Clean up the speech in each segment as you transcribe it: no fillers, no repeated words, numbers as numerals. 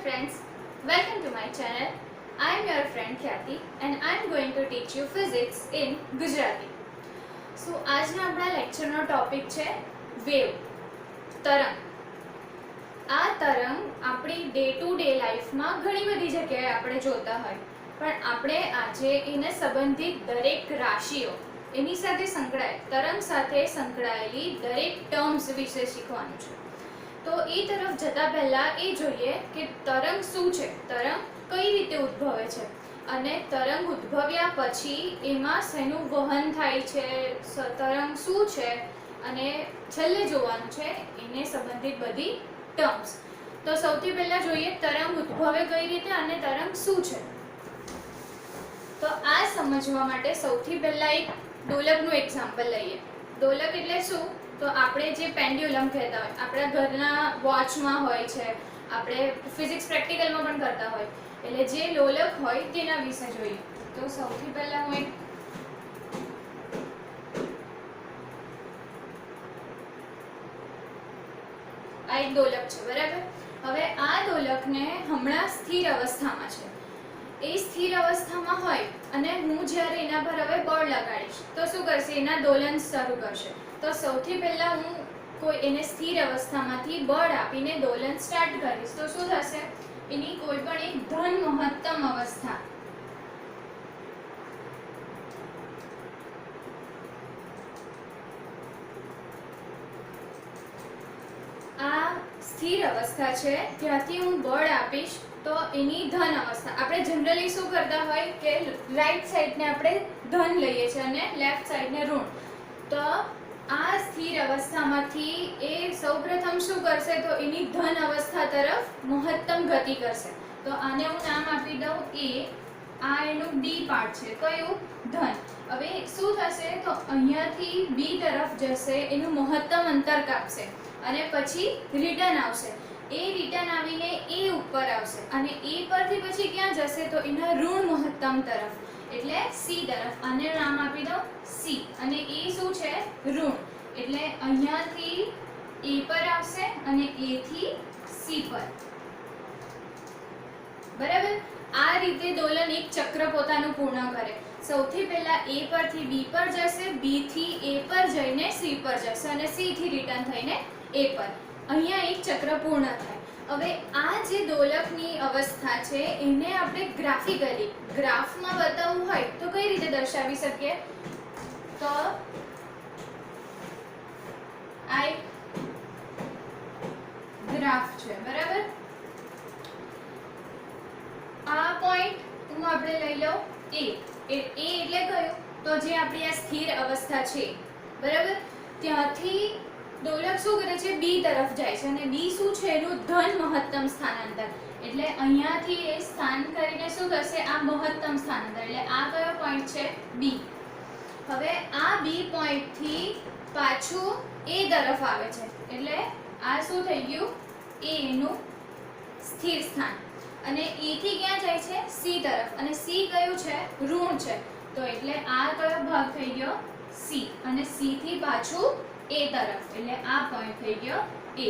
friends, welcome to my channel. I am your friend Khyati and I am going to teach you physics in Gujarati. So આજના આપણા લેક્ચરનો topic છે wave, તરંગ. આ તરંગ આપણી day to day લાઈફમાં ઘણી બધી જગ્યાએ આપણે જોતા હોય, પણ આપણે આજે એને સંબંધિત દરેક રાશિઓ, એની સાથે સંકળાયેલ તરંગ સાથે સંકળાયેલી દરેક ટર્મ્સ વિશે શીખવાનું છે. તો એ તરફ જતા પહેલા એ જોઈએ કે તરંગ શું છે, તરંગ કઈ રીતે ઉદ્ભવે છે અને તરંગ ઉદ્ભવ્યા પછી એમાં શેનું વહન થાય છે, તરંગ શું છે અને છેલ્લે જોવાનું છે એને સંબંધિત બધી ટર્મ્સ. તો સૌથી પહેલા જોઈએ તરંગ ઉદ્ભવે કઈ રીતે અને તરંગ શું છે. તો આ સમજવા માટે સૌથી પહેલા એક ડોલકનું એક્ઝામ્પલ લઈએ. ડોલક એટલે શું? તો આપણે જે પેન્ડ્યુલમ કહેતા હોય, આપણા ઘરના વોચમાં હોય છે, આપણે ફિઝિક્સ પ્રેક્ટિકલમાં પણ કરતા હોય, એટલે જે ડોલક હોય તેના વિશે જોઈએ. તો સૌથી પહેલા હું એક ડોલક છે, બરાબર. હવે આ ડોલકને હમણાં સ્થિર અવસ્થામાં છે. એ સ્થિર અવસ્થામાં હોય અને હું જ્યારે એના પર હવે બળ લગાડીશ તો શું કરશે? એના દોલન શરૂ કરશે. તો સૌથી પહેલા હું કોઈ એને સ્થિર અવસ્થામાંથી બળ આપીને દોલન સ્ટાર્ટ કરીશ તો શું થશે? એની કોઈ પણ એક ધન મહત્તમ અવસ્થા, આ સ્થિર અવસ્થા છે, ત્યાંથી હું બળ આપીશ તો એની ધન અવસ્થા. આપણે જનરલી શું કરતા હોય કે રાઈટ સાઈડને આપણે ધન લઈએ છીએ અને લેફ્ટ સાઈડને ઋણ. તો આ સ્થિર અવસ્થામાંથી એ સૌપ્રથમ શું કરશે? તો એની ધન અવસ્થા તરફ મહત્તમ ગતિ કરશે. તો આને હું નામ આપી દઉં A. આ એનું B પાર્ટ છે, કયું? ધન. હવે શું થશે? તો અહીંયાથી B તરફ જશે, એનું મહત્તમ અંતર કાપશે અને પછી રિટર્ન આવશે. એ રિટર્ન આવીને A ઉપર આવશે અને A પરથી પછી ક્યાં જશે? તો એના ઋણ મહત્તમ તરફ, એટલે C તરફ. આને નામ આપી દો C. અને એ શું છે? ઋણ. એટલે અહીંયાથી A પર આવશે અને A થી C પર, બરાબર. આ રીતે દોલન એક ચક્ર પોતાનું પૂર્ણ કરે. સૌથી પહેલા A પરથી B પર જશે, B થી A પર જઈને C પર જશે અને C થી રિટર્ન થઈને A પર. અહીંયા એક ચક્ર પૂર્ણ થાય. હવે આ જે દોલકની અવસ્થા છે એને આપણે ગ્રાફિકલી ગ્રાફમાં બતાવવું હોય તો કઈ રીતે દર્શાવી શકીએ? તો આ એક ગ્રાફ છે, બરાબર. આ પોઈન્ટ હું આપણે લઈ લઉં A. એટલે કયું? તો જે આપણી આ સ્થિર અવસ્થા છે, બરાબર, ત્યાંથી દોલક શું કરે છે? B તરફ જાય છે અને B શું છે? એનું ધન મહત્તમ સ્થાનાંતર. એટલે અહીંયાથી એ સ્થાન કરીને શું થશે? આ મહત્તમ સ્થાનાંતર. એટલે આ કયો પોઈન્ટ છે? B. હવે આ B પોઈન્ટથી પાછું A તરફ આવે છે, એટલે આ શું થઈ ગયું? A એનું સ્થિર સ્થાન. અને E થી ક્યાં જાય છે? C તરફ. અને C કયું છે? ઋણ છે. તો એટલે આ કયો ભાગ થઈ ગયો? C. અને C થી પાછું A તરફ, એટલે આ પોઈન્ટ થઈ ગયો A.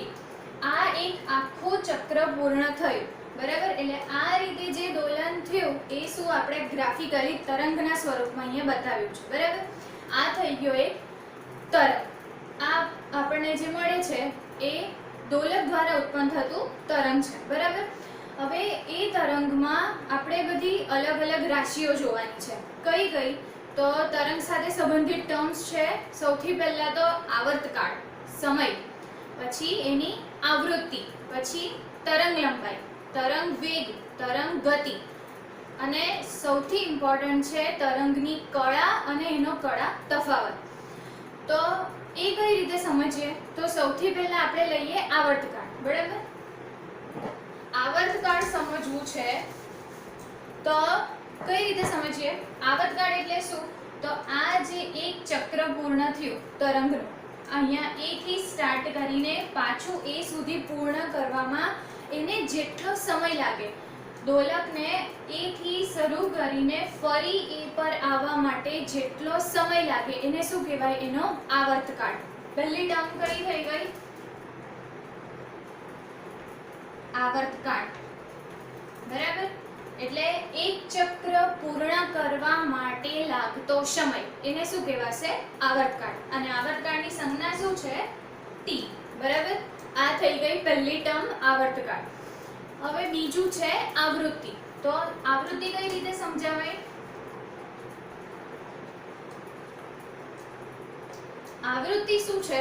આ એક આખું ચક્ર પૂર્ણ થયું, બરાબર. એટલે આ રીતે જે દોલન થયું એ શું આપણે ગ્રાફિકલી તરંગના સ્વરૂપમાં અહીંયા બતાવ્યું છે, બરાબર. આ થઈ ગયો એક તરંગ. આ આપણને જે મળે છે એ દોલક દ્વારા ઉત્પન્ન થતું તરંગ છે, બરાબર. હવે એ તરંગમાં આપણે બધી અલગ અલગ રાશિઓ જોવાની છે. કઈ કઈ? તો તરંગ સાથે સંબંધિત ટર્મ્સ છે. સૌથી પહેલા તો આવર્તકાળ, સમય, પછી એની આવૃત્તિ, પછી તરંગ લંબાઈ, તરંગ વેગ, તરંગ ગતિ અને સૌથી ઇમ્પોર્ટન્ટ છે તરંગની કળા અને એનો કળા તફાવત. તો એ કઈ રીતે સમજીએ? તો સૌથી પહેલા આપણે લઈએ આવર્તકાળ, બરાબર. આવર્તકાળ સમજવું છે તો કઈ રીતે સમજીએ? આવર્તકાળ એટલે શું? તો આ જે એક ચક્ર પૂર્ણ થયું તરંગનું, અહીંયા A થી સ્ટાર્ટ કરીને પાછું A સુધી પૂર્ણ કરવામાં એને જેટલો સમય લાગે, દોલકને A થી શરૂ કરીને ફરી A પર આવવા માટે જેટલો સમય લાગે એને શું કહેવાય? એનો આવર્તકાળ. પહેલી ટર્મ કઈ થઈ ગઈ? આવર્તકાળ. બરાબર. એટલે એક ચક્ર પૂર્ણ કરવા માટે લાગતો સમય એને શું કહેવાશે? આવર્તકાળ. અને આવર્તકાળની સંજ્ઞા શું છે? t. બરાબર. આ થઈ ગઈ પહેલી ટર્મ આવર્તકાળ. હવે બીજું છે આવૃત્તિ. તો આવૃત્તિ કઈ રીતે સમજાવાય? આવૃત્તિ શું છે?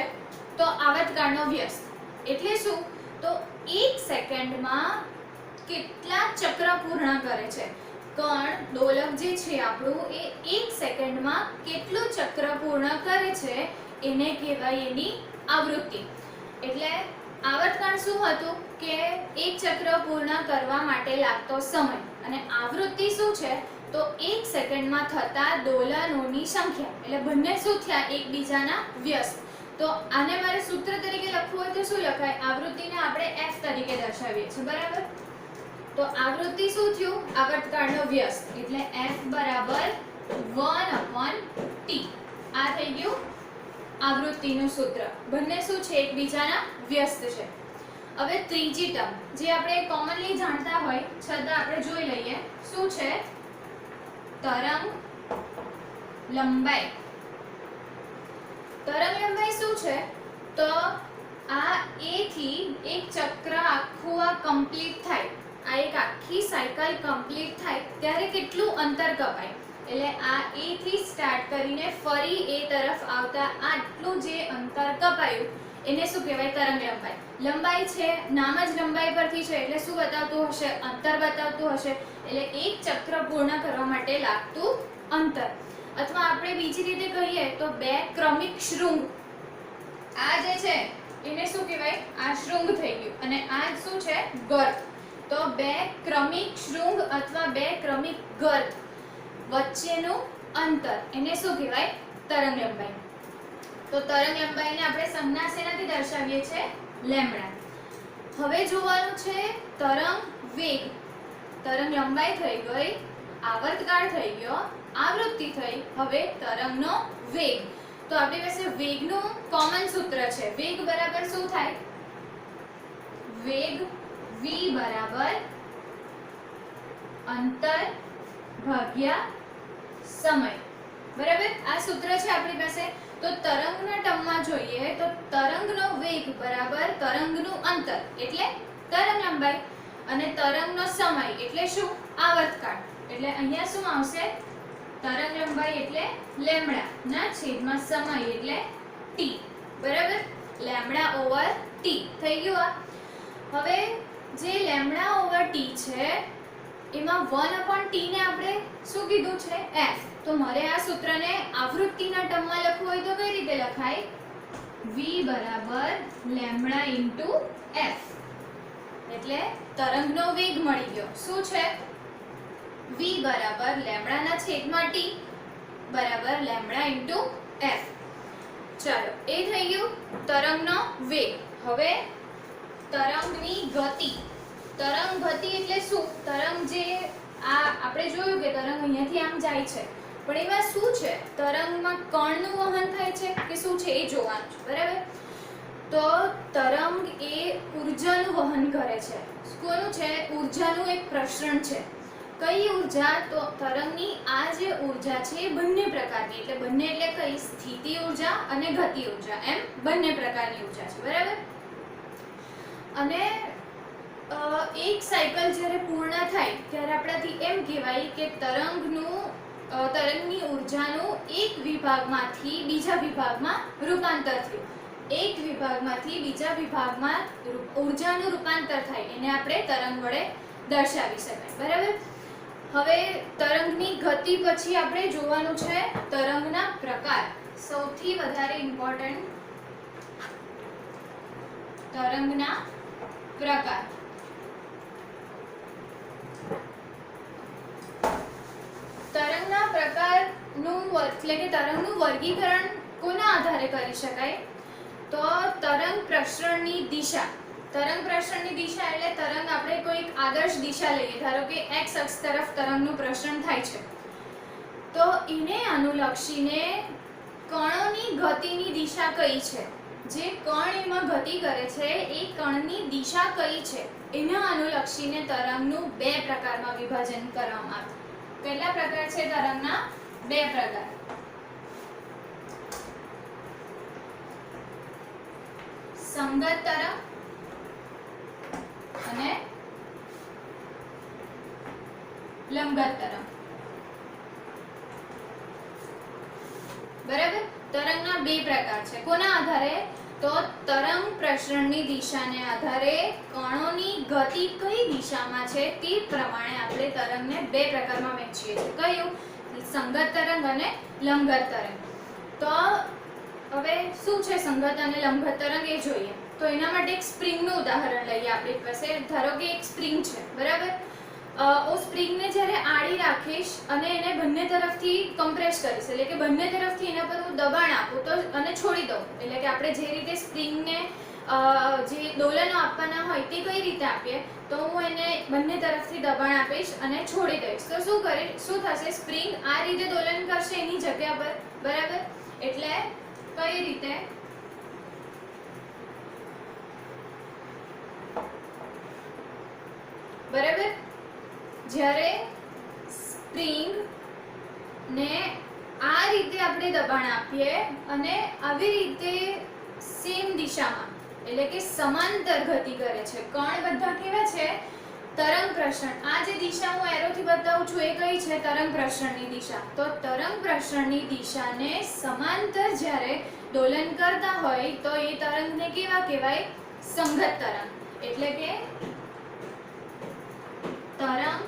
તો આવર્તકાળનો વ્યસ્ત. એટલે શું? તો 1 સેકન્ડમાં કેટલા ચક્ર પૂર્ણ કરે છે? કણ દોલક જે છે આપણું એ 1 સેકન્ડમાં કેટલું ચક્ર પૂર્ણ કરે છે એને કહેવાય એની આવૃત્તિ. એટલે આવર્તકાળ શું હતું કે એક ચક્ર પૂર્ણ કરવા માટે લાગતો સમય, અને આવૃત્તિ શું છે? તો 1 સેકન્ડમાં થતા દોલનોની સંખ્યા. એટલે બંને શું થયા? એકબીજાના વ્યસ્ત. તો આને મારે સૂત્ર તરીકે લખવું હોય તો શું લખાય? આવૃત્તિને આપણે f તરીકે દર્શાવીએ છીએ. બરાબર. તો આવૃત્તિ શું થયું? આવર્તકાળનો વ્યસ્ત. એટલે f બરાબર 1/t. આ થઈ ગયું આવૃત્તિનું સૂત્ર. બંને શું છે? એકબીજાના વ્યસ્ત છે. હવે ત્રીજી ટર્મ જે આપણે કોમનલી જાણતા હોય છતાં આપણે જોઈ લઈએ. શું છે? તરંગ લંબાઈ. તરંગ લંબાઈ શું છે? તો આ a થી એક ચક્ર આખું આ કમ્પ્લીટ થાય, આ એક આખી સાયકલ કમ્પ્લીટ થાય ત્યારે કેટલું અંતર કપાય? એટલે આ a થી સ્ટાર્ટ કરીને ફરી a તરફ આવતા આટલું જે અંતર કપાયું એને શું કહેવાય? તરંગ લંબાઈ. લંબાઈ છે, નામ જ લંબાઈ પરથી છે એટલે શું બતાવતું હશે? અંતર બતાવતું હશે. એટલે એક ચક્ર પૂર્ણ કરવા માટે લાગતું અંતર. અથવા આપણે બીજી રીતે કહીએ તો બે ક્રમિક શૃંગ. આ જે છે એને શું કહેવાય? આ શૃંગ થઈ ગયું અને આ શું છે? ગર્ત. તો બે ક્રમિક શૃંગ અથવા બે ક્રમિક ગર્ત વચ્ચેનું અંતર એને શું કહેવાય? તરંગ લંબાઈ. તો તરંગ લંબાઈને આપણે સંજ્ઞા શેનાથી દર્શાવીએ છીએ? લેમ્બડા. હવે જોવાનું છે તરંગ વેગ. તરંગ લંબાઈ થઈ ગઈ, આવર્તકાળ થઈ ગયો, આવૃત્તિ થઈ, હવે તરંગનો વેગ. તો આપણી પાસે વેગનું કોમન સૂત્ર છે. વેગ બરાબર શું થાય? વેગ v બરાબર અંતર ભાગ્યા સમય. બરાબર. આ સૂત્ર છે આપણી પાસે. તો તરંગના ટર્મમાં જોઈએ તો તરંગનો વેગ બરાબર તરંગનું અંતર એટલે તરંગ લંબાઈ, અને તરંગનો સમય એટલે શું? આવર્તકાળ. એટલે અહીંયા શું આવશે? તરંગ લંબાઈ એટલે લેમ્બડા ના છેદમાં સમય એટલે t. બરાબર. લેમ્બડા ઓવર t થઈ ગયું. આ હવે જે લેમ્બડા ઓવર t છે એમાં 1/t ને આપણે શું કીધું છે? f. તો મારે આ સૂત્રને આવૃત્તિના ટર્મમાં લખવું હોય તો કઈ રીતે લખાય? v બરાબર લેમ્બડા ઇન્ટુ f. એટલે તરંગનો વેગ મળી ગયો. શું છે? v બરાબર લેમ્બડાના છેદમાં t બરાબર લેમ્બડા ઇન્ટુ f. ચાલો, એ થઈ ગયું તરંગનો વેગ. હવે તરંગની ગતિ. તરંગ ગતિ એટલે શું? તરંગ જે આ આપણે જોયું કે તરંગ અહીંયાથી આમ જાય છે, પણ એમાં શું છે? તરંગમાં કણનું વહન થાય છે કે શું છે એ જોવાનું છે. બરાબર. તો તરંગ એ ઊર્જાનું વહન કરે છે. કોનું છે? ઊર્જાનું એક પ્રસરણ છે. કઈ ઊર્જા? તો તરંગની આ જે ઊર્જા છે એ બંને પ્રકારની. એટલે બંને એટલે કઈ? સ્થિતિ ઊર્જા અને ગતિ ઊર્જા, એમ બંને પ્રકારની ઊર્જા છે. બરાબર. અને એક સાયકલ જ્યારે પૂર્ણ થાય ત્યારે આપણાથી એમ કહેવાય કે તરંગની ઊર્જાનું એક વિભાગમાંથી બીજા વિભાગમાં રૂપાંતર થયું. એક વિભાગમાંથી બીજા વિભાગમાં ઊર્જાનું રૂપાંતર થાય એને આપણે તરંગ વડે દર્શાવી શકાય. બરાબર. હવે તરંગની ગતિ પછી આપણે જોવાનું છે તરંગના પ્રકાર. સૌથી વધારે ઇમ્પોર્ટન્ટ તરંગના પ્રકાર. તરંગના પ્રકારનું એટલે કે તરંગનું વર્ગીકરણ કોના આધારે કરી શકાય? તો તરંગ પ્રસરણની દિશા. તરંગ પ્રસરણની દિશા એટલે તરંગ આપણે કોઈ આદર્શ દિશા લઈએ, ધારો કે x અક્ષ તરફ તરંગનું પ્રસરણ થાય છે, તો એને અનુલક્ષીને કણોની ગતિની દિશા કઈ છે જે કણ એમાં ગતિ કરે છે એ કણની દિશા કઈ છે એના અનુલક્ષીને તરંગનું બે પ્રકારમાં વિભાજન કરવામાં આવે. કેટલા પ્રકાર છે તરંગના? બે પ્રકાર. સંગત તરંગ અને લંબગત તરંગ. બરાબર. તરંગના બે પ્રકાર છે. કોના આધારે? તો તરંગ પ્રસરણની દિશાને આધારે કણોની ગતિ કઈ દિશામાં છે તે પ્રમાણે આપણે તરંગને બે પ્રકારમાં વહેંચીએ છીએ. કયું? સંગત તરંગ અને લંબગત તરંગ. તો હવે શું છે સંગત અને લંબગત તરંગ એ જોઈએ. તો એના માટે એક સ્પ્રિંગનું ઉદાહરણ લઈએ આપણી પાસે. ધારો કે એક સ્પ્રિંગ છે, બરાબર. હું સ્પ્રિંગને જ્યારે આડી રાખીશ અને એને બંને તરફથી કમ્પ્રેસ કરીશ, એટલે કે બંને તરફથી એના પર હું દબાણ આપું તો અને છોડી દઉં, એટલે કે આપણે જે રીતે સ્પ્રિંગને જે દોલનો આપવાના હોય તે કઈ રીતે આપીએ, તો હું એને બંને તરફથી દબાણ આપીશ અને છોડી દઈશ તો શું થશે? સ્પ્રિંગ આ રીતે દોલન કરશે એની જગ્યા પર, બરાબર. એટલે કઈ રીતે? બરાબર. જ્યારે સ્પ્રિંગ ને આ રીતે આપણે દબાણ આપીએ અને આવી રીતે સેમ દિશામાં, એટલે કે સમાંતર ગતિ કરે છે કણ. બધા કેવા છે? તરંગ પ્રસરણ. આ જે દિશા હું એરોથી બતાવું છું એ કઈ છે? તરંગ પ્રસરણની દિશા. તો તરંગ પ્રસરણની દિશાને સમાંતર જ્યારે દોલન કરતા હોય તો એ તરંગને કેવા કહેવાય? સંગત તરંગ. એટલે કે તરંગ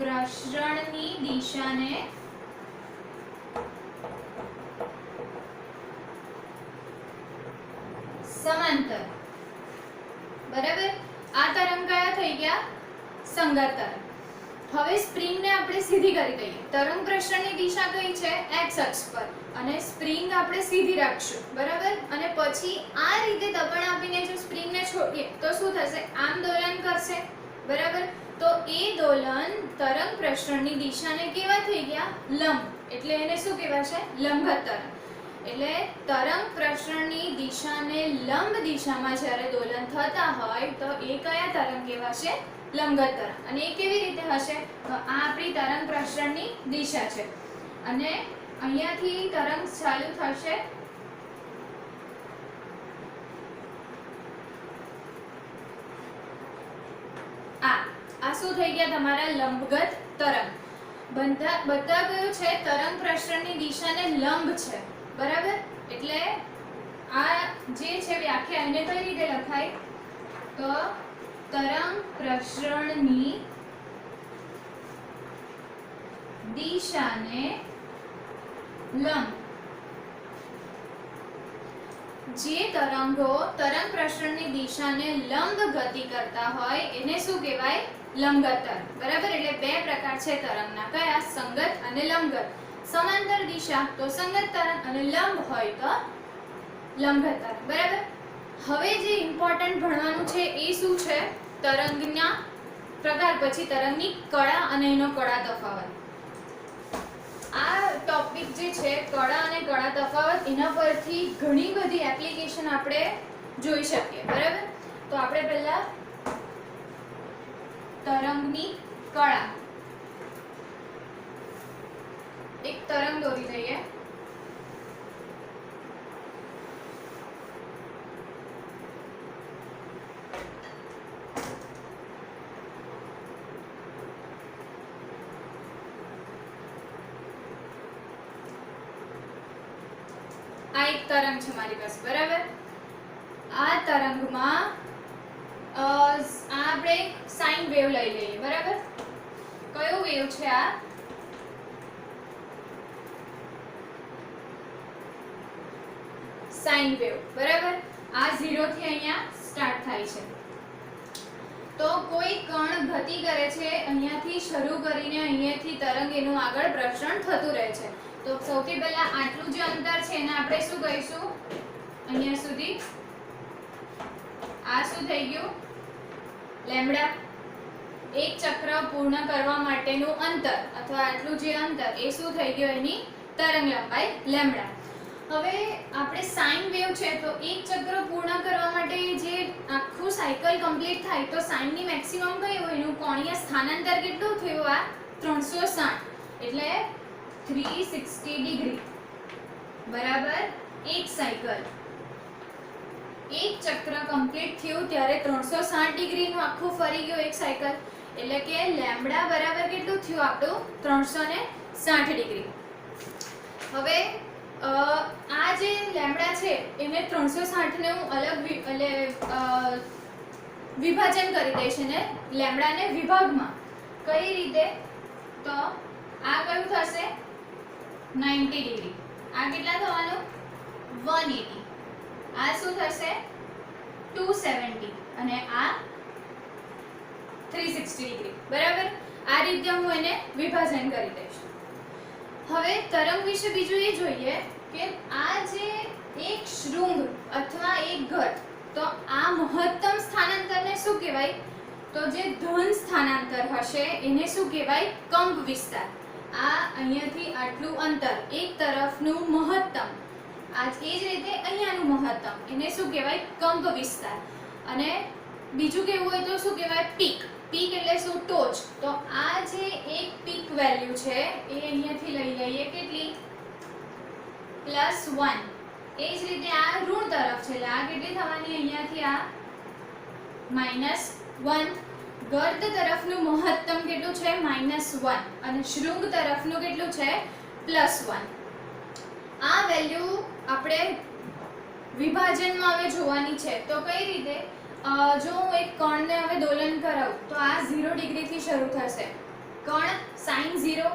પ્રસરણની દિશાને સમાંતર, બરાબર. આ તરંગ કયા થઈ ગયા? સંગત તરંગ. હવે સ્પ્રિંગને આપણે સીધી કરી દઈએ. તરંગ પ્રસરણની દિશા કઈ છે? x અક્ષ પર, અને સ્પ્રિંગ આપણે સીધી રાખશું, બરાબર. અને પછી આ રીતે દબાણ આપીને જો સ્પ્રિંગને છોડીએ તો શું થશે? આમ દોલન કરશે, બરાબર. તો એ દોલન તરંગ પ્રસરણની દિશાને કેવા થઈ ગયા? લંબ. એટલે એને શું કહેવાશે? લંબગત તરંગ. એટલે તરંગ પ્રસરણની દિશાને લંબ દિશામાં જ્યારે દોલન થતા હોય તો એ કયા તરંગ કહેવાશે? લંબગત તરંગ. અને એ કેવી રીતે હશે? તો આ આપણી તરંગ પ્રસરણની દિશા છે અને અહીંયાથી તરંગ ચાલુ થશે આ શું થઈ ગયા તમારા? લંબગત તરંગ. બધા કયું છે? તરંગ પ્રસરણની દિશાને લંબ છે, બરાબર. એટલે આ જે છે વ્યાખ્યા એને કઈ રીતે લખાય? તો તરંગ પ્રસરણની દિશાને લંબ. જે તરંગો તરંગ પ્રસરણની દિશાને લંબ ગતિ કરતા હોય એને શું કહેવાય? લંબગત તરંગ, બરાબર. એટલે બે પ્રકાર છે તરંગના. કયા? સંગત અને લંબગત. સમાંતર દિશા તો સંગત તરંગ અને લંબ હોય તો લંબગત તરંગ, બરાબર. હવે જે ઇમ્પોર્ટન્ટ ભણવાનું છે એ શું છે? તરંગના પ્રકાર, પછી તરંગની કળા અને એનો કળા તફાવત. આ ટોપિક જે છે કળા અને કળા તફાવત, એના પરથી ઘણી બધી એપ્લિકેશન આપણે જોઈ શકીએ, બરાબર. તો આપણે પહેલા તરંગની કળા, એક તરંગ દોરી દઈએ. આ એક તરંગ છે મારી પાસે, બરાબર. આ તરંગમાં આપણે સાઇન વેવ લઈ લઈએ, બરાબર. કયો વેવ છે આ? સાઇન વેવ, બરાબર. આ 0 થી અહીંયા સ્ટાર્ટ થાય છે. તો કોઈ કણ ગતિ કરે છે અહીંયાથી શરૂ કરીને અહીંયાથી તરંગ એનું આગળ પ્રસરણ થતું રહે છે. તો સૌથી પહેલા આટલું જે અંતર છે એને આપણે શું કહીશું? અહીંયા સુધી. આ શું થઈ ગયું? લેમ્બડા. એક ચક્ર પૂર્ણ કરવા માટેનું અંતર અથવા આટલું જે અંતર એ શું થઈ ગયું? એની તરંગ લંબાઈ લેમ્બડા. હવે આપણે સાઇન વેવ છે તો એક ચક્ર પૂર્ણ કરવા માટે જે આખું સાયકલ કમ્પ્લીટ થાય તો સાઇનની મેક્સિમમ કઈ હોય એનું કોણીય સ્થાનાંતર કેટલું થયું આ 360 એટલે 360 ડિગ્રી બરાબર એક સાયકલ એક ચક્ર કમ્પ્લીટ થયું ત્યારે 360 ડિગ્રીનું આખું ફરી ગયું એક સાયકલ એટલે કે લેમ્બડા બરાબર કેટલું થયું આપણું 360 ડિગ્રી. હવે આ જે લેમ્બડા છે એને 360 ને હું અલગ વિભાજન કરી દઈશ ને લેમ્બડાને વિભાગમાં કઈ રીતે તો આ કયું થશે 90 ડિગ્રી આ કેટલા થવાનું 180 આ શું થશે 270 અને આ 360 ડિગ્રી બરાબર આ રીતે હું એને વિભાજન કરી દઈશ. હવે તરંગ વિશે બીજું એ જોઈએ કે આ જે એક શૃંગ અથવા એક ઘટ તો આ મહત્તમ સ્થાનાંતરને શું કહેવાય તો જે ધન સ્થાનાંતર હશે એને શું કહેવાય કંપ વિસ્તાર. આ અહીંયાથી આટલું અંતર એક તરફનું મહત્તમ આ જ રીતે અહીંયાનું મહત્તમ એને શું કહેવાય કંપ વિસ્તાર. અને બીજું કેવું હોય તો શું કહેવાય પીક. પીક એટલે શું ટોચ. તો આ જે એક પીક વેલ્યુ છે એ અહીંયાથી લઈ લઈએ કેટલી +1 એ જ રીતે આ ઋણ તરફ છે એટલે આ કેટલી થવાની અહીંયાથી આ -1 ગર્ત તરફનું મહત્તમ કેટલું છે -1 અને શૃંગ તરફનું કેટલું છે +1. આ વેલ્યુ આપણે વિભાજનમાં હવે જોવાની છે તો કઈ રીતે જો હું એક કણને હવે દોલન કરાવું તો આ 0 ડિગ્રીથી શરૂ થશે. કણ sin 0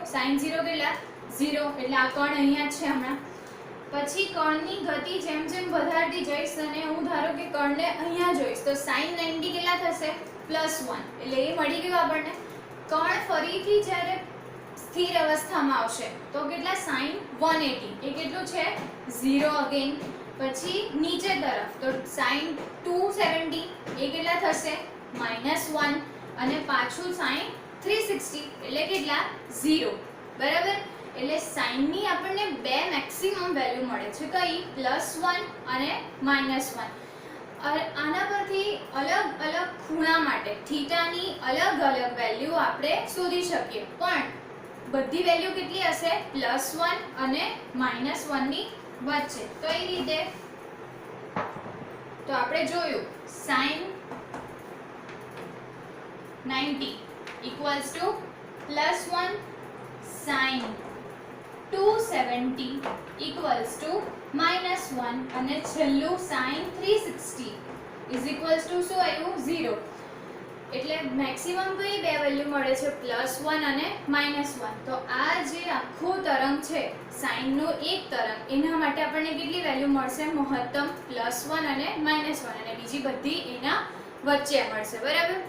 કેટલા 0 એટલે આ કણ અહીંયા છે હમણાં. પછી કણની ગતિ જેમ જેમ વધારતી જઈશ અને હું ધારો કે કણને અહીંયા જોઈશ તો sin 90 કેટલા થશે +1 એટલે એ મળી ગયું આપણને. કણ ફરીથી જ્યારે સ્થિર અવસ્થામાં આવશે તો કેટલા sin 180 એ કેટલું છે 0 અગેન. પછી નીચે તરફ તો sin 270 એ કેટલા થશે -1 અને પાછું sin 360 એટલે કેટલા 0 બરાબર. એટલે sin ની આપણને બે મેક્સિમમ વેલ્યુ મળે છે કઈ +1 અને -1. આના પરથી અલગ અલગ ખૂણા માટે થીટાની અલગ અલગ વેલ્યુ આપણે શોધી શકીએ પણ બધી વેલ્યુ કેટલી હશે +1 અને -1 ની વચ્ચે. તો એ રીતે તો આપણે જોયું sin 90 +1 sin 270 -1 અને છેલ્લું sin 360 શું આવ્યું 0. એટલે મેક્સિમમ કઈ બે વેલ્યુ મળે છે +1 અને -1. તો આ જે આખું તરંગ છે sin નું એક તરંગ એના માટે આપણને કેટલી વેલ્યુ મળશે મહત્તમ +1 અને -1 અને બીજી બધી એના વચ્ચે મળશે બરાબર.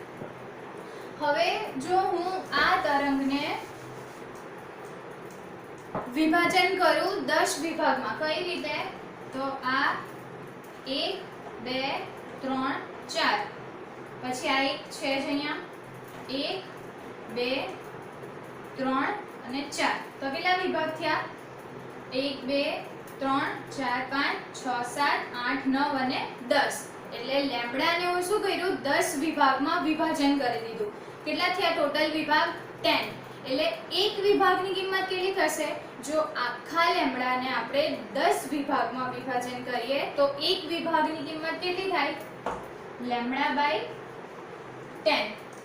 હવે જો હું આ તરંગને વિભાજન કરું 10 વિભાગમાં કઈ રીતે તો આ 1 2 3 4 પછી આ એક છે જ અહીંયા 1 2 3 અને 4 તો કેટલા વિભાગ થયા 1 2 3 4 5 6 7 8 9 અને 10 એટલે લેમ્બડાને હું શું કર્યું 10 વિભાગમાં વિભાજન કરી દીધું. કેટલા થયા ટોટલ વિભાગ 10 એટલે એક વિભાગની કિંમત કેટલી થશે જો આખા લેમ્બડાને આપણે 10 વિભાગમાં વિભાજન કરીએ તો એક વિભાગની કિંમત કેટલી થાય λ/10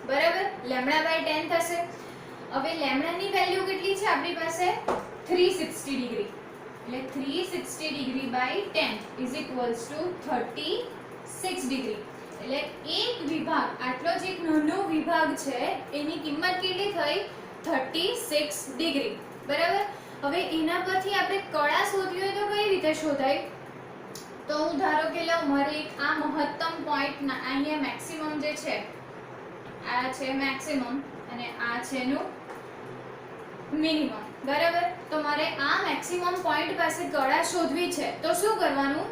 બરાબર. λ/10 થશે. હવે લેમ્બડાની વેલ્યુ કેટલી છે આપણી પાસે 360 ડિગ્રી એટલે 360 ડિગ્રી / 10 36 ડિગ્રી. એટલે એક વિભાગ આટલો જ એક નાનો વિભાગ છે એની કિંમત કેટલી થઈ 36 ડિગ્રી બરાબર. હવે એના પરથી આપણે કળા શોધવી હોય તો કઈ રીતે શોધાય તો હું ધારો કે લઉં મારે એક આ મહત્તમ પોઈન્ટ અહીંયા મેક્સિમમ જે છે આ છે મેક્સિમમ અને આ છે એનું મિનિમમ બરાબર. તો મારે આ મેક્સિમમ પોઈન્ટ પાસે કળા શોધવી છે તો શું કરવાનું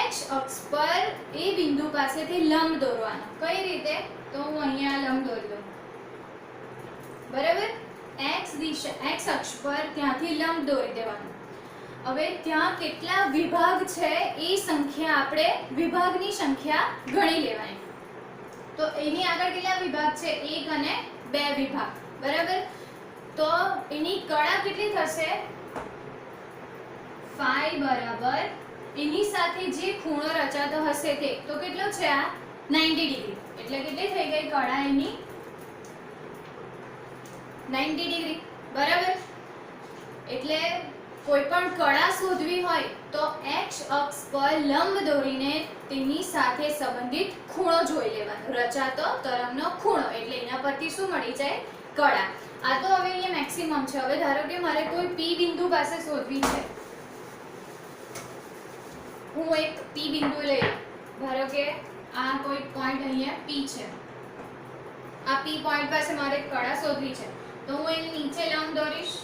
x અક્ષ પર એ બિંદુ પાસેથી લંબ દોરવાનો. કઈ રીતે તો હું અહીંયા લંબ દોરી દઉં બરાબર. x અક્ષ પર ત્યાંથી લંબ દોરી દેવાનું. હવે ત્યાં કેટલા વિભાગ છે એ સંખ્યા આપણે વિભાગની સંખ્યા ગણી લેવાની. તો એની આગળ કેટલા વિભાગ છે? 1 અને 2 વિભાગ. બરાબર. તો એની કળા કેટલી થશે? phi બરાબર એની સાથે જે ખૂણો રચાતો હશે તે. તો કેટલો છે આ? 90 ડિગ્રી. એટલે કેટલી થઈ ગઈ કળા એની? 90 ડિગ્રી. બરાબર. એટલે કોઈ પણ કળા શોધવી હોય તો x અક્ષ પર લંબ દોરીને તેની સાથે સંબંધિત ખૂણો જોઈ લેવાનો, રચાતો તરંગનો ખૂણો. એટલે એના પરથી શું મળી જાય? કળા. આ તો હવે અહીંયા મેક્સિમમ છે. હવે ધારો કે મારે કોઈ p બિંદુ પાસે શોધવી છે. હું એક p બિંદુ લઈ લઉં. ધારો કે આ કોઈ પોઈન્ટ અહીંયા p છે. આ p પોઈન્ટ પાસે મારે કળા શોધવી છે. તો હું એની નીચે લંબ દોરીશ.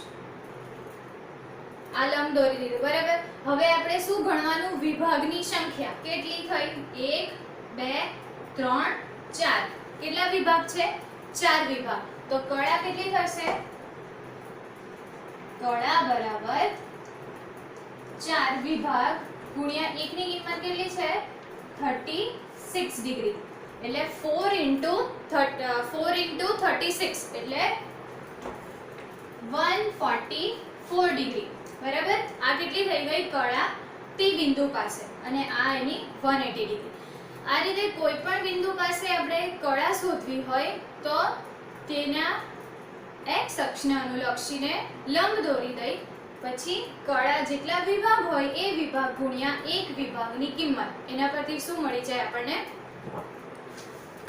આ લંબ દોરી દીધું. બરાબર. હવે આપણે શું ગણવાનું? વિભાગની સંખ્યા કેટલી થઈ? 1 2 3 4. કેટલા વિભાગ છે? 4 વિભાગ. તો કળા કેટલી થશે? કળા બરાબર 4 વિભાગ ગુણ્યા 1 ની કિંમત કેટલી છે? 36 ડિગ્રી. એટલે 4 into 36 એટલે 144 ડિગ્રી. બરાબર. આ કેટલી થઈ ગઈ કળા P બિંદુ પાસે અને આ એની 180 ડિગ્રી. આ રીતે કોઈ પણ બિંદુ પાસે આપણે કળા શોધવી હોય તો તેના x અક્ષને અનુલક્ષીને લંબ દોરી દઈ પછી કળા જેટલા વિભાગ હોય એ વિભાગ ગુણ્યા એક વિભાગની કિંમત. એના પરથી શું મળી જાય આપણને?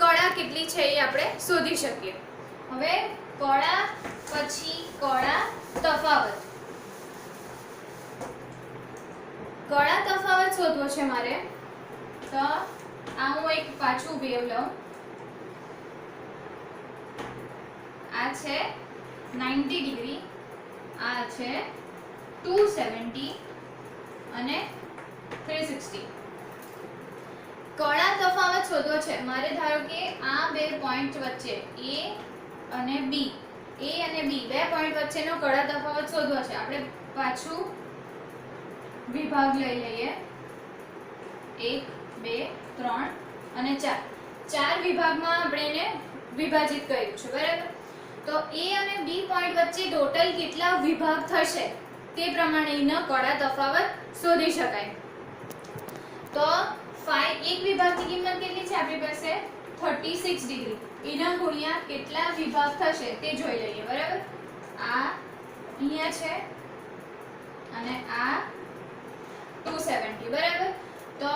કળા કેટલી છે એ આપણે શોધી શકીએ. હવે કળા પછી કળા તફાવત. કળા તફાવત શોધવો છે મારે. તો આ હું એક પાછું વેવ લઉં. આ છે 90 ડિગ્રી, આ છે 270 અને 360. કળા તફાવત શોધવો છે મારે. ધારો કે આ બે પોઈન્ટ વચ્ચે A અને B, બે પોઈન્ટ વચ્ચેનો કળા તફાવત શોધવો છે. આપણે પાછું વિભાગ લઈ લઈએ. 1 2 3 અને 4. 4 વિભાગમાં આપણે એને વિભાજિત કર્યું છે. બરાબર. તો A અને B પોઈન્ટ વચ્ચે ટોટલ કેટલા વિભાગ થશે તે પ્રમાણે એનો કળા તફાવત શોધી શકાય. તો એક વિભાગની કિંમત કેટલી છે આપણી પાસે? 36 ડિગ્રી. એના ગુણ્યા કેટલા વિભાગ થશે તે જોઈ લઈએ. બરાબર. આ અહીંયા છે અને આ 270. બરાબર. તો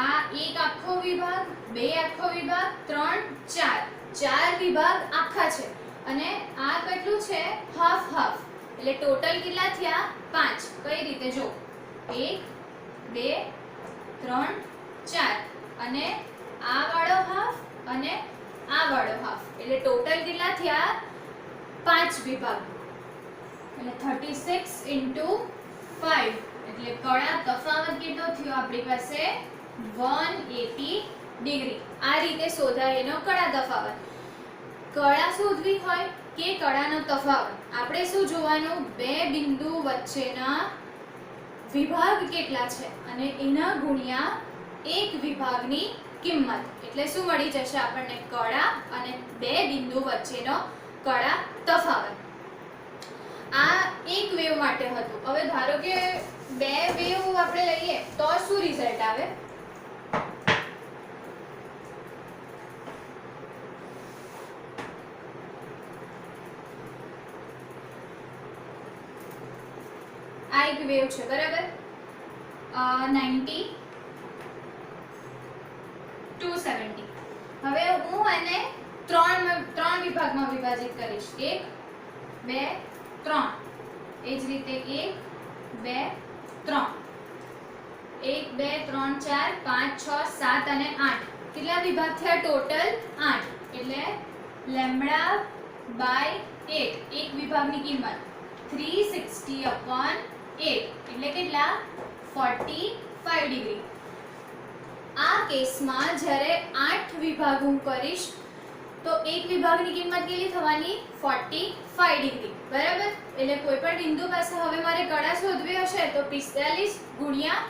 આ એક આખો વિભાગ, બે આખો વિભાગ, 3 4. 4 વિભાગ આખા છે અને આ કેટલું છે? Half half. એટલે ટોટલ કેટલા થયા? 5. કઈ રીતે? જો 1 2 3 4 અને આ વાળો હાફ અને આ વાળો હાફ. એટલે ટોટલ કેટલા થયા? 5 વિભાગ. એટલે 36 into 5 એટલે કળા તફાવત કેટલો થયો આપણી પાસે? 180 ડિગ્રી. આ રીતે શોધાય એનો કળા તફાવત. કળા શોધવી હોય કે કળાનો તફાવત, આપણે શું જોવાનું? બે બિંદુ વચ્ચેના વિભાગ કેટલા છે અને એના ગુણ્યા એક વિભાગની કિંમત. એટલે શું મળી જશે આપણને? કળા અને બે બિંદુ વચ્ચેનો કળા તફાવત. આ એક વેવ માટે હતું. હવે ધારો કે બે વેવ આપણે લઈએ તો શું રિઝલ્ટ આવે? આ એક વેવ છે. બરાબર. 90 270. હવે હું આને ત્રણ વિભાગમાં વિભાજિત કરીશ. 1 2 3. એ જ રીતે 1 2 3. 1 2 3 4 5 6 7 અને 8. કેટલા વિભાગ થયા ટોટલ? 8. એટલે લેમ્બડા બાય 8 એક વિભાગની કિંમત 360/8 એટલે કેટલા? 45 ડિગ્રી. આ કેસમાં જ્યારે 8 વિભાગ હું કરીશ તો એક વિભાગની કિંમત કેટલી થવાની 45 ડિગ્રી બરાબર. એટલે કોઈ પણ બિંદુ પાસે હવે મારે કડા શોધવી હશે તો 45 ગુણ્યા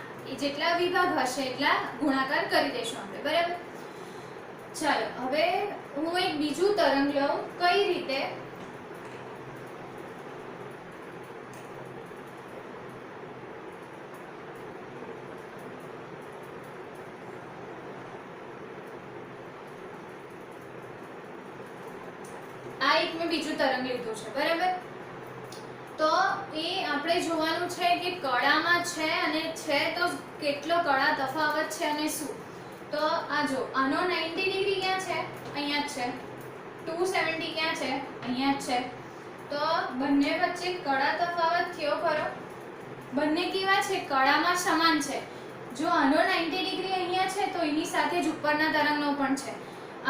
જેટલા વિભાગ હશે એટલા ગુણાકાર કરી દેશું આપણે બરાબર. ચાલો હવે હું એક બીજું તરંગ લઉં. કઈ રીતે? આ એક મેં બીજું તરંગ લીધું છે બરાબર. તો એ આપણે જોવાનું છે કે કડામાં છે અને છે તો કેટલો કડા તફાવત છે અને શું. તો આ જો આનો 90 ડિગ્રી ક્યાં છે? અહીંયા જ છે. 270 ક્યાં છે? અહીંયા જ છે. તો બંને વચ્ચે કડા તફાવત થયો ખરો? બંને કેવા છે? કડામાં સમાન છે. જો આનો 90 ડિગ્રી અહીંયા છે તો એની સાથે જ ઉપરના તરંગનો પણ છે.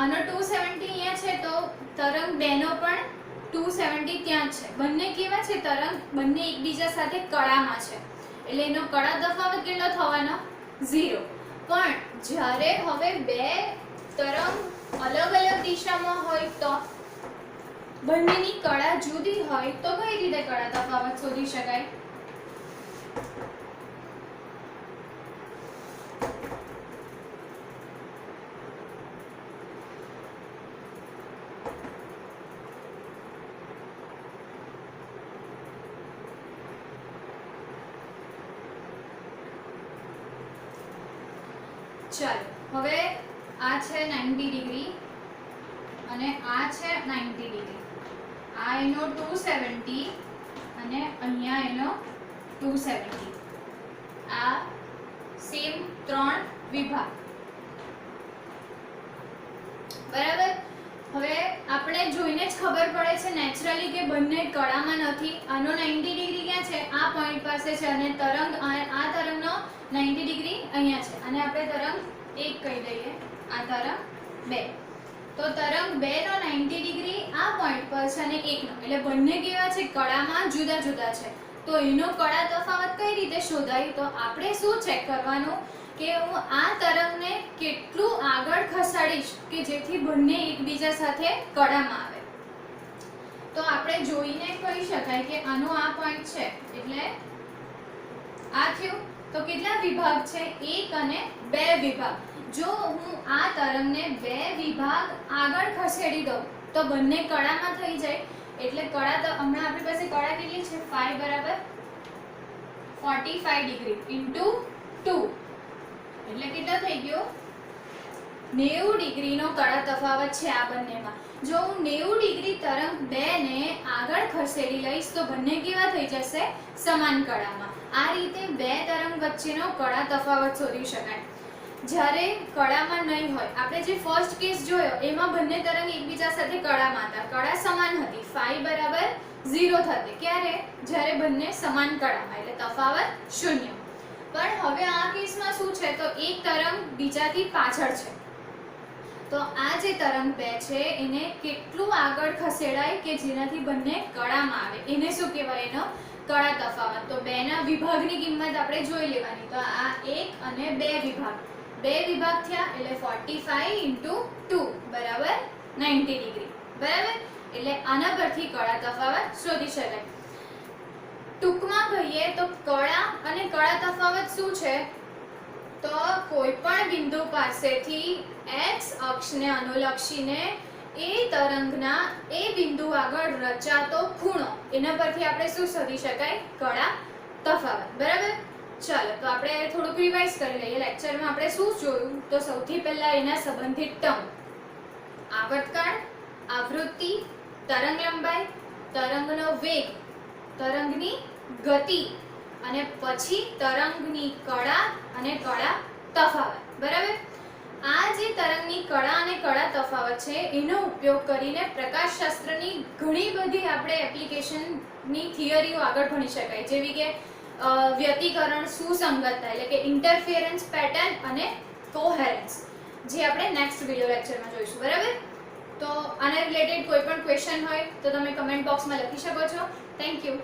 આનો 270 અહીંયા છે તો તરંગ બેનો પણ 270 ત્યાં જ છે. બંને કેવા છે? તરંગ બંને એકબીજા સાથે કડામાં છે એટલે એનો કડા તફાવત કેટલો થવાનો? 0. પણ જ્યારે હવે બે તરંગ અલગ અલગ દિશામાં હોય તો બંનેની કડા જુદી હોય તો કઈ રીતે કડા તફાવત શોધી શકાય? ચાલો હવે આ છે 90 ડિગ્રી અને આ છે 90 ડિગ્રી. આ એનો 270 અને અહીંયા એનો 270. આ સેમ 3 વિભાગ બરાબર. હવે આપણે જોઈને જ ખબર પડે છે નેચરલી કે બંને કડામાં નથી. આનો 90 ડિગ્રી ક્યાં છે? આ પોઈન્ટ પાસે છે અને તરંગ આ તરંગનો 90 ડિગ્રી અહીંયા છે અને આપણે તરંગ 1 કહી દઈએ, આ તરંગ 2. તો તરંગ 2 નો 90 ડિગ્રી આ પોઈન્ટ પર છે અને 1 નો, એટલે બંને કેવા છે? કડામાં જુદા જુદા છે. તો એનો કડા તફાવત કઈ રીતે શોધાય? તો આપણે શું ચેક કરવાનું કે હું આ તરંગને કેટલું આગળ ખસાડીશ કે જેથી બંને એકબીજા સાથે કડામાં આવે. તો આપણે જોઈને કહી શકાય કે આનો આ પોઈન્ટ છે એટલે આ થયું. તો કેટલા વિભાગ છે? 1 અને 2 વિભાગ. જો હું આ તરંગને 2 વિભાગ આગળ ખસેડી દઉં તો બંને કડામાં થઈ જાય. એટલે કડા તો હમણાં આપણી પાસે કડા કેટલી છે? 5 બરાબર 45 ડિગ્રી ઇન્ટુ 2 એટલે કેટલો થઈ ગયો? 90 ડિગ્રીનો કડા તફાવત છે આ બંનેમાં. જો હું 90 ડિગ્રી તરંગ 2 ને આગળ ખસેડી લઈશ તો બંને કેવા થઈ જશે? સમાન કડામાં. આ રીતે બે તરંગ વચ્ચેનો કડા તફાવત શોધી શકાય. જ્યારે કડામાં નહીં હોય, આપણે જે ફર્સ્ટ કેસ જોયો એમાં બંને તરંગ એકબીજા સાથે કડામાં હતા, કડા સમાન હતી, phi બરાબર 0 થતી. ક્યારે? જ્યારે બંને સમાન કડામાં, એટલે તફાવત 0. પણ હવે આ કેસમાં શું છે? તો એક તરંગ બીજાથી પાછળ છે. તો આ જે તરંગ 2 છે એને કેટલું આગળ ખસેડાય કે જેનાથી બંને કડામાં આવે, એને શું કહેવાય? એનો કડા તફાવત. તો 2 ના વિભાગની કિંમત આપણે જોઈ લેવાની. તો આ 1 અને 2 વિભાગ, 2 વિભાગ થયા એટલે 45 × 2 બરાબર 90 ડિગ્રી બરાબર. એટલે આના પરથી કડા તફાવત શોધી શકાય. ટૂંકમાં કહીએ તો કડા અને કડા તફાવત શું છે? તો કોઈ પણ બિંદુ પાસેથી x અક્ષને અનુલક્ષીને એ તરંગના એ બિંદુ આગળ રચાતો ખૂણો, એના પરથી આપણે શું શોધી શકાય? કડા તફાવત બરાબર. ચાલો તો આપણે થોડુંક રિવાઇઝ કરી લઈએ. લેક્ચરમાં આપણે શું જોયું? તો સૌથી પહેલા એના સંબંધિત ટર્મ, આવર્તકાળ, આવૃત્તિ, તરંગ લંબાઈ, તરંગનો વેગ, તરંગની ગતિ અને પછી તરંગની કડા અને કડા તફાવત બરાબર. આ જે તરંગની કડા અને કડા તફાવત છે એનો ઉપયોગ કરીને પ્રકાશશાસ્ત્રની ઘણી બધી આપણે એપ્લિકેશનની થિયરીઓ આગળ ભણી શકાય, જેવી કે વ્યતિકરણ, સુસંગતતા એટલે કે ઇન્ટરફિયરન્સ પેટર્ન અને કોહેરન્સ, જે આપણે નેક્સ્ટ વિડિયો લેક્ચરમાં જોઈશું બરાબર. તો આના રિલેટેડ કોઈ પણ ક્વેશ્ચન હોય તો તમે કમેન્ટ બોક્સમાં લખી શકો છો. Thank you.